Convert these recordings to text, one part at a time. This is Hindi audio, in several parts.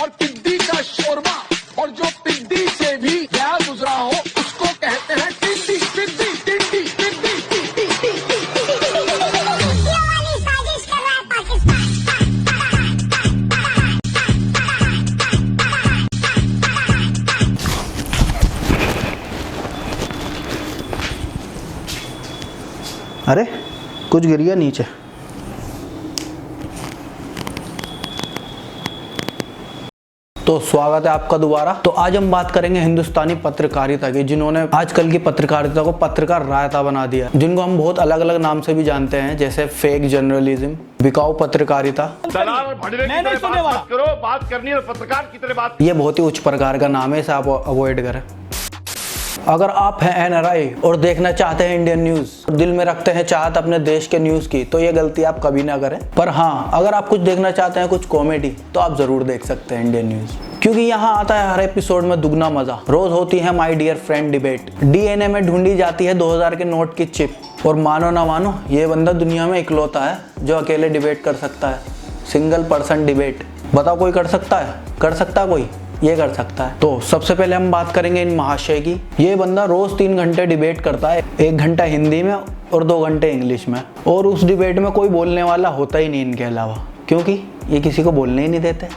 और टिड्डी का शोरबा, और जो टिड्डी से भी गया गुजरा हो उसको कहते हैं टिड्डी टिड्डी टिड्डी टिड्डी टिड्डी टिड्डी। साजिश कर रहा है पाकिस्तान। अरे कुछ गिर गया नीचे। तो स्वागत है आपका दोबारा। तो आज हम बात करेंगे हिंदुस्तानी पत्रकारिता की, जिन्होंने आजकल की पत्रकारिता को पत्रकार रायता बना दिया, जिनको हम बहुत अलग अलग नाम से भी जानते हैं, जैसे फेक जर्नलिज्म, बिकाऊ पत्रकारिता। बात करनी है पत्रकार की तरह बात। ये बहुत ही उच्च प्रकार का नाम है, इसे आप अवॉइड करें। अगर आप हैं एनआरआई और देखना चाहते हैं इंडियन न्यूज, दिल में रखते हैं चाहत अपने देश के न्यूज की, तो ये गलती आप कभी ना करें। पर हाँ, अगर आप कुछ देखना चाहते हैं, कुछ कॉमेडी, तो आप जरूर देख सकते हैं इंडियन न्यूज, क्योंकि यहाँ आता है हर एपिसोड में दुगना मजा। रोज होती है my dear friend debate, DNA में ढूंढी जाती है 2000 के नोट की चिप, और मानो ना मानो ये बंदा दुनिया में इकलौता है जो अकेले डिबेट कर सकता है। Single person debate. बताओ कोई कर सकता है? कर सकता है कोई? ये कर सकता है। तो सबसे पहले हम बात करेंगे इन महाशय की। ये बंदा रोज 3 घंटे डिबेट करता है, 1 घंटा हिंदी में और 2 घंटे इंग्लिश में, और उस डिबेट में कोई बोलने वाला होता ही नहीं इनके अलावा, क्योंकि ये किसी को बोलने ही नहीं देते।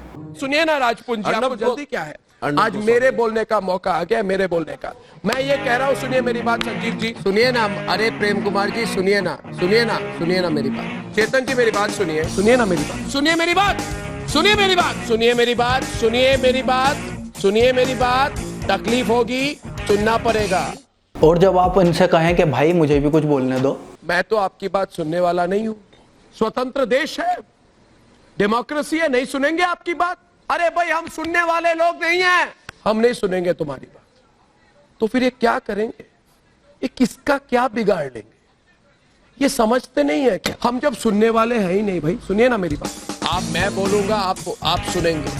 सुनिए ना राजपूत जी, आपको जल्दी क्या है? आज मेरे बोलने का मौका आ गया, मेरे बोलने का। मैं ये कह रहा हूँ, सुनिए मेरी बात संजीव जी, सुनिए ना। अरे प्रेम कुमार जी, सुनिए ना, सुनिए ना, सुनिए ना मेरी बात। चेतन जी मेरी बात सुनिए, सुनिए ना मेरी बात, सुनिए मेरी बात, सुनिए मेरी बात, सुनिए मेरी बात, सुनिए मेरी बात, सुनिए मेरी बात। तकलीफ होगी, सुनना पड़ेगा। और जब आप इनसे कहें कि भाई मुझे भी कुछ बोलने दो, मैं तो आपकी बात सुनने वाला नहीं हूं। स्वतंत्र देश है, डेमोक्रेसी है, नहीं सुनेंगे आपकी बात? अरे भाई, हम सुनने वाले लोग नहीं हैं, हम नहीं सुनेंगे तुम्हारी बात। तो फिर ये क्या करेंगे? ये किसका क्या बिगाड़ लेंगे? ये समझते नहीं है क्या? हम जब सुनने वाले हैं ही नहीं भाई, सुनिए ना मेरी बात। मैं बोलूंगा, आप सुनेंगे,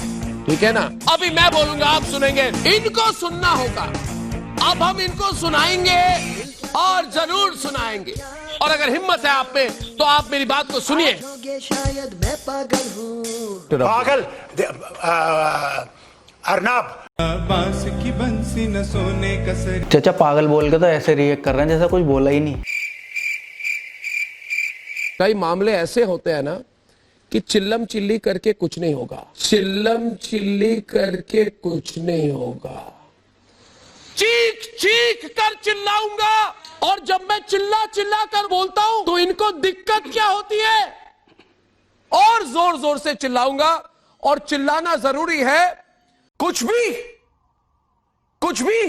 ठीक है ना? अभी मैं बोलूंगा, आप सुनेंगे। इनको सुनना होगा। अब हम इनको सुनाएंगे और जरूर सुनाएंगे, और अगर हिम्मत है आप में तो आप मेरी बात को सुनिए। शायद मैं पागल हूँ। पागल अर्नब। बांस की बंसी न सोने का सर। चाचा पागल बोल के तो ऐसे रिएक्ट कर रहे हैं जैसा कुछ बोला ही नहीं। कई मामले ऐसे होते हैं ना कि चिल्लम चिल्ली करके कुछ नहीं होगा, चिल्लम चिल्ली करके कुछ नहीं होगा। चीख चीख कर चिल्लाऊंगा, और जब मैं चिल्ला चिल्ला कर बोलता हूं तो इनको दिक्कत क्या होती है? और जोर जोर से चिल्लाऊंगा, और चिल्लाना जरूरी है। कुछ भी, कुछ भी।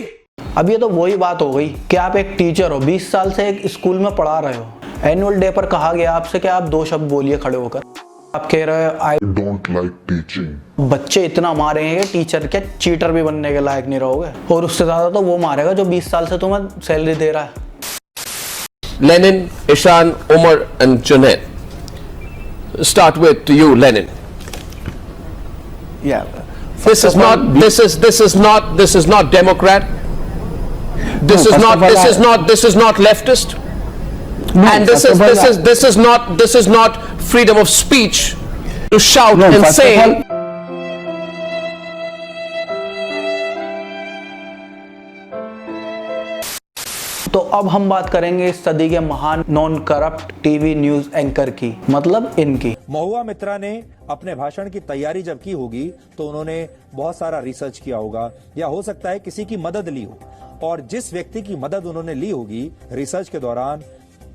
अब ये तो वही बात हो गई कि आप एक टीचर हो, 20 साल से एक स्कूल में पढ़ा रहे हो। एनुअल डे पर कहा गया आपसे कि आप 2 शब्द बोलिए खड़े होकर। आप कह रहे हो आई डोंट लाइक टीचिंग। बच्चे इतना मारेंगे कि टीचर के चीटर भी बनने के लायक नहीं रहोगे, और उससे ज्यादा तो वो मारेगा जो 20 साल से तुम्हें सैलरी दे रहा है। Lenin, Ishan, Umar and Junaid. Start with you, Lenin. Yeah. This is not Democrat. This is not leftist. And this is not freedom of speech to shout and say. तो अब हम बात करेंगे इस सदी के महान non corrupt TV news anchor की, मतलब इनकी। महुआ मित्रा ने अपने भाषण की तैयारी जब की होगी तो उन्होंने बहुत सारा रिसर्च किया होगा, या हो सकता है किसी की मदद ली हो, और जिस व्यक्ति की मदद उन्होंने ली होगी रिसर्च के दौरान,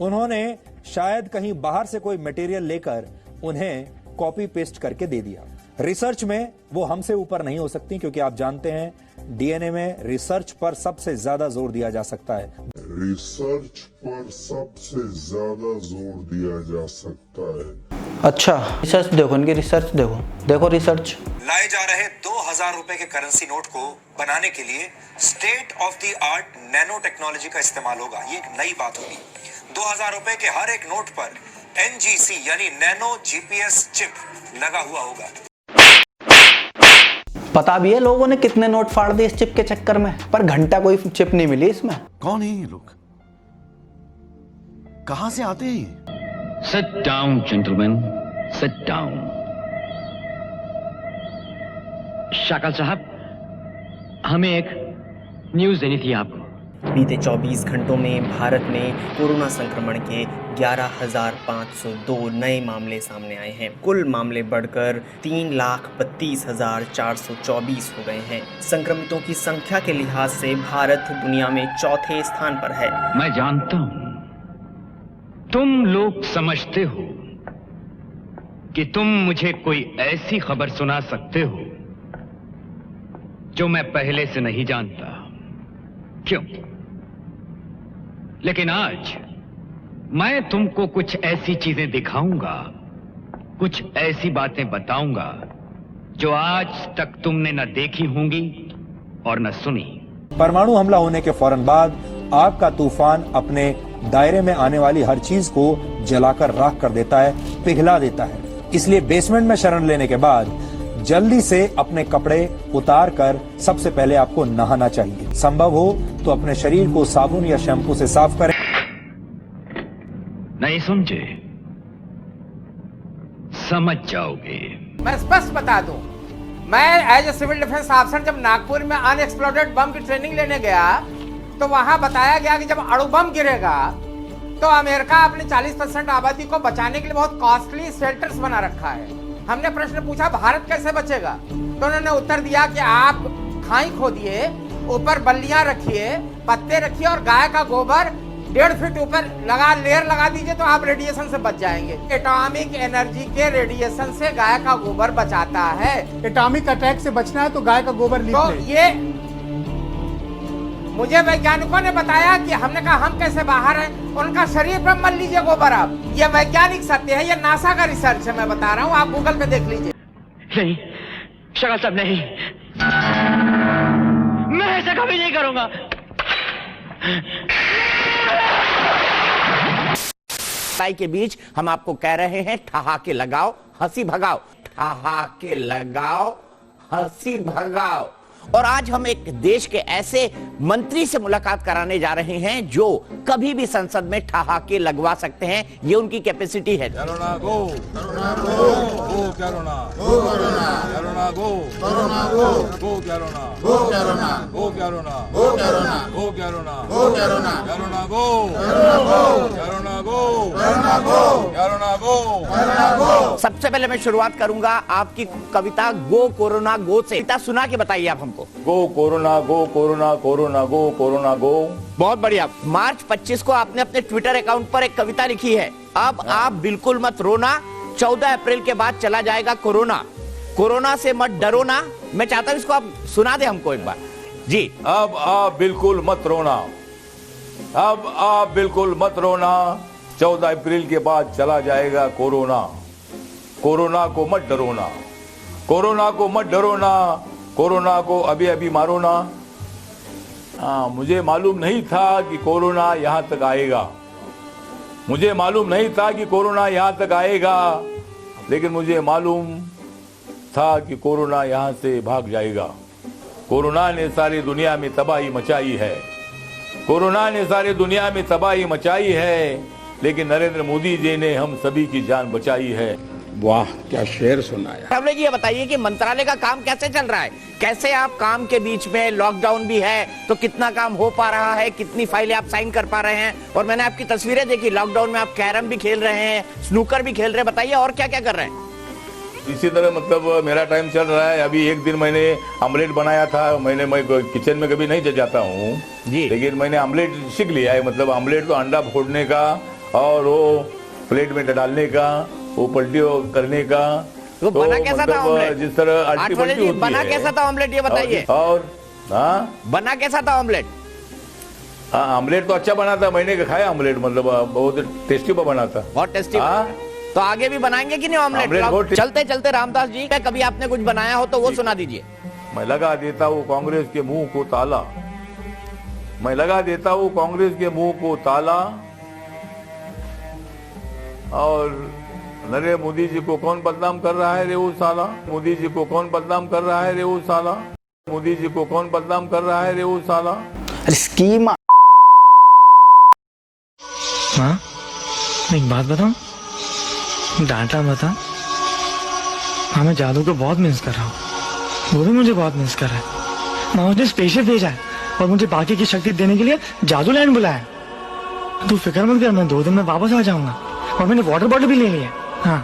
उन्होंने शायद कहीं बाहर से कोई मटेरियल लेकर उन्हें कॉपी पेस्ट करके दे दिया। रिसर्च में वो हमसे ऊपर नहीं हो सकती, क्योंकि आप जानते हैं डीएनए में रिसर्च पर सबसे ज्यादा जोर दिया जा सकता है। रिसर्च पर सबसे ज्यादा जोर दिया जा सकता है। अच्छा, रिसर्च देखो, इनकी रिसर्च देखो, देखो रिसर्च। लाए जा रहे 2000 रुपए के करेंसी नोट को बनाने के लिए state of the art nano technology का इस्तेमाल होगा। ये एक नई बात होगी। 2000 रुपए के हर एक नोट पर एनजीसी यानी नैनो जीपीएस चिप लगा हुआ होगा। पता भी है लोगों ने कितने नोट फाड़ दिए इस चिप के चक्कर में, पर घंटा कोई चिप नहीं मिली इसमें। कौन है ये लोग? कहां से आते हैं ये? Sit down, gentlemen. Sit down. Shakala साहब, हमें एक न्यूज़ देनी थी आपको। बीते 24 घंटों में भारत में कोरोना संक्रमण के 11,502 नए मामले सामने आए हैं। कुल मामले बढ़कर 3,32,424 हो गए हैं। संक्रमितों की संख्या के लिहाज से भारत दुनिया में चौथे स्थान पर है। मैं जानता हूं तुम लोग समझते हो कि तुम मुझे कोई ऐसी खबर सुना सकते हो जो मैं पहले से नहीं जानता। क्यों? लेकिन आज मैं तुमको कुछ ऐसी चीजें दिखाऊंगा, कुछ ऐसी बातें बताऊंगा जो आज तक तुमने न देखी होंगी और न सुनी। परमाणु हमला होने के फौरन बाद आग का तूफान अपने दायरे में आने वाली हर चीज को जलाकर राख कर देता है, पिघला देता है। इसलिए बेसमेंट में शरण लेने के बाद जल्दी से अपने कपड़े उतार कर सबसे पहले आपको नहाना चाहिए। संभव हो तो अपने शरीर को साबुन या शैम्पू से साफ करें। नहीं समझे? समझ जाओगे। मैं स्पष्ट बता दूं, मैं as a civil defence officer जब नागपुर में अनएक्सप्लोडेड बम की ट्रेनिंग लेने गया तो वहां बताया गया कि जब अणु बम गिरेगा तो अमेरिका अपनी 40% आबादी को बचाने के लिए बहुत कॉस्टली शेल्टर्स बना रखा है। हमने प्रश्न पूछा भारत कैसे बचेगा, तो उन्होंने उत्तर दिया कि आप खाई खोदिए, ऊपर बल्लियां रखिए, पत्ते रखिए और गाय का गोबर 1.5 फीट ऊपर लेयर लगा दीजिए तो आप रेडिएशन से बच जाएंगे। एटॉमिक एनर्जी के रेडिएशन से गाय का गोबर बचाता है। एटॉमिक अटैक से बचना है तो गाय का गोबर लीजिए। तो ये मुझे वैज्ञानिकों ने बताया कि हमने कहा हम कैसे बाहर हैं, उनका शरीर पर मल लीजिए गोबर आप। ये वैज्ञानिक सत्य है, ये नासा का रिसर्च है, मैं बता रहा हूँ, आप गूगल पे देख लीजिए। नहीं शाकल साहब, नहीं, मैं ऐसा कभी नहीं करूंगा। के बीच हम आपको कह रहे हैं ठहाके लगाओ, हंसी भगाओ, ठहाके लगाओ, हंसी भगाओ। और आज हम एक देश के ऐसे मंत्री से मुलाकात कराने जा रहे हैं जो कभी भी संसद में ठहाके लगवा सकते हैं, ये उनकी कैपेसिटी है। करुणा गो, करुणा गो, गो करुणा, गो करुणा, करुणा गो, करुणा गो, गो करुणा, गो करुणा, गो करुणा, गो करुणा, गो करुणा, गो करुणा, करुणा गो, करुणा गो, करुणा गो, करुणा गो, करुणा गो, करुणा गो। सबसे पहले मैं शुरुआत करूंगा आपकी कविता गो कोरोना गो से। कविता सुना के बताइए आप हमको। गो कोरोना गो, कोरोना कोरोना गो, कोरोना गो। बहुत बढ़िया। मार्च 25 को आपने अपने ट्विटर अकाउंट पर एक कविता लिखी है, अब आप बिल्कुल मत रोना, 14 अप्रैल के बाद चला जाएगा कोरोना, कोरोना से मत डरो ना। मैं चाहता हूं इसको आप सुना दे हमको एक बार जी। अब आप बिल्कुल मत रोना, अब आप बिल्कुल मत रोना, 14 अप्रैल के बाद चला जाएगा कोरोना, कोरोना को मत डरोना, कोरोना को मत डरोना, कोरोना को अभी अभी मारो ना। मुझे मालूम नहीं था कि कोरोना यहां तक आएगा, मुझे मालूम नहीं था कि कोरोना यहां तक आएगा, लेकिन मुझे मालूम था कि कोरोना यहां से भाग जाएगा। कोरोना ने सारी दुनिया में तबाही मचाई है, कोरोना ने सारी दुनिया में तबाही मचाई है, लेकिन नरेंद्र मोदी जी ने हम सभी की जान बचाई है। वाह, क्या शेर सुनाया। हम लोग ये बताइए कि मंत्रालय का काम कैसे चल रहा है, कैसे आप काम के बीच में, लॉकडाउन भी है तो कितना काम हो पा रहा है, कितनी फाइलें आप साइन कर पा रहे हैं। और मैंने आपकी तस्वीरें देखी, लॉकडाउन में आप कैरम भी खेल रहे हैं, स्नूकर भी खेल रहे हैं, बताइए और क्या क्या कर रहे हैं। इसी तरह मतलब मेरा टाइम चल रहा है। अभी एक दिन मैंने आमलेट बनाया था, मैं किचन में कभी नहीं जाता हूँ, लेकिन मैंने आमलेट सीख लिया है। मतलब आमलेट तो अंडा फोड़ने का और वो प्लेट में डालने का, वो पलटी करने का। तो बना कैसा था ऑमलेट? जिस तरह अल्टी पलटी होती बना है। कैसा था ऑमलेट, ये बताइए। और बना कैसा था ऑमलेट? हाँ, ऑमलेट तो अच्छा बना था, मैंने खाया ऑमलेट, मतलब बहुत टेस्टी बना था, बहुत टेस्टी। तो आगे भी बनाएंगे कि नहीं ऑमलेट? चलते चलते रामदास जी, कभी आपने कुछ बनाया हो तो वो सुना दीजिए। मैं लगा देता हूँ कांग्रेस के मुंह को ताला, मैं लगा देता हूँ कांग्रेस के मुंह को ताला, और नरेंद्र मोदी जी को कौन बदनाम कर रहा है रे वो साला, मोदी जी को कौन बदनाम कर रहा है रे वो साला, मोदी जी को कौन बदनाम कर रहा है रे वो साला। स्कीम। हाँ, एक बात बताऊं, डांटा बता, हाँ मैं जादू को बहुत मिस कर रहा हूँ, वो भी मुझे बहुत मिस कर रहा है। ना उसने स्पेसशिप भेजा है और मुझे बाकी की शक्ति देने के लिए जादू लैंड बुलाया। तू फिक्र मत कर, मैं 2 दिन में वापस आ जाऊंगा और मैंने वाटर बॉटल भी ले लिया। हाँ